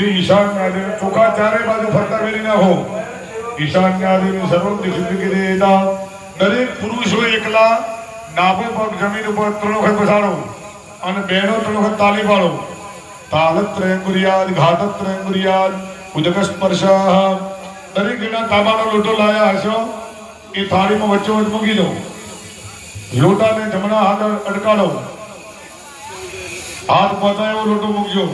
પછી ઈશાન્યાદેવ ચોખા ચારે બાજુ ફરતા કરી નાખો. ઈશાન્યાદેવ સર્વ દિશા દેતા દરેક પુરુષો એકલા ડાબો પગ જમીન ઉપર 3 વખત પછાડો અને બહેનો 3 વખત તાલી પાડો. તાલત્રયં કુર્યાદ ઘાતત્રયં કુર્યાદ ઉદક સ્પર્શઃ. દરેક જણા તાંબાનો લોટો લાયા હશો એ થાળીમાં વચ્ચોવચ્ચ મૂકી દો. લોટાને જમણા હાથ અટકાડો. હાથ પહોંચાય એવો લોટો મૂકજો.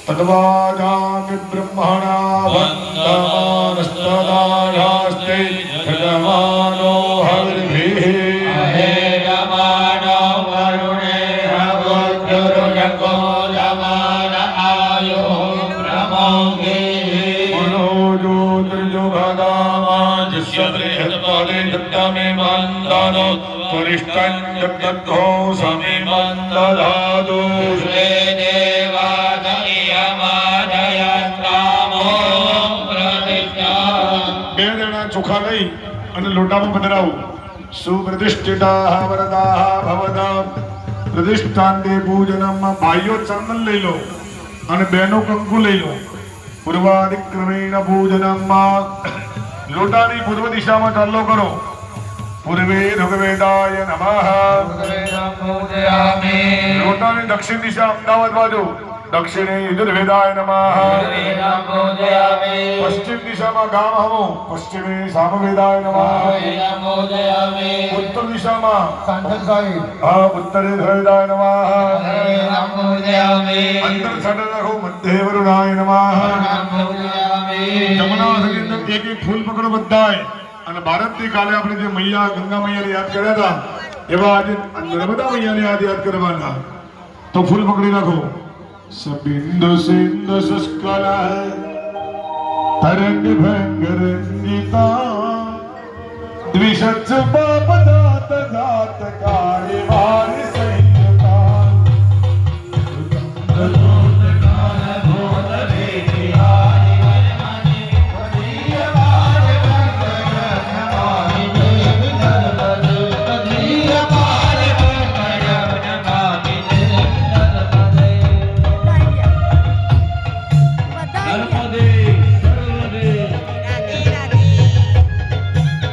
તદ્વાજામિ બ્રહ્મણા વંદમાનસ્તદારાસ્તે જગમાનો હરિભિઃ. અહેરમાનો વરુણે હવોદ્રુજકો જમાન આયો બ્રહ્મોગે. મનોજોતિર્જો ભગામાજસ્ય બૃહત્પાદે દત્તમે મંદાનો પરિષ્ટં જગદ્ધો સમે મંદધાતુ. ચોખા લઈ અને લોટામાં પધરાવો. સુપ્રતિષ્ઠિતા વરદા ભવદા. પ્રતિષ્ઠાંતે પૂજનમ. ભાઈઓ ચંદન લઈ લો અને બહેનો કંકુ લઈ લો. પૂર્વાધિક્રમેણ પૂજનમ. લોટાની પૂર્વ દિશામાં ચાલો કરો. પૂર્વે ઋગ્વેદાય નમઃ. લોટાની દક્ષિણ દિશા અમદાવાદ બાજુ. દક્ષિણે યજુર્વેદાય નમઃ. પશ્ચિમ દિશામાં ગામ હમો. પશ્ચિમે સામવેદાય નમઃ. ઉત્તર દિશામાં ઉત્તરે ધ્વેદાય નમઃ. અંદર છડ રાખો. મધ્ય વરુણાય નમઃ. જમણા હાથની અંદર એક ફૂલ પકડો બધાય. અને ભારતની કાલે આપણે જે મૈયા ગંગા મૈયાને યાદ કર્યા હતા એવા આજે નર્મદા મૈયાને યાદ કરવાના. તો ફૂલ પકડી રાખો. સબિંદુ સિંધુ શુષ્કલ તરંગ ભંગર ગીતા દ્વિષત્સ પાપ જાત જાત કાર્યવા.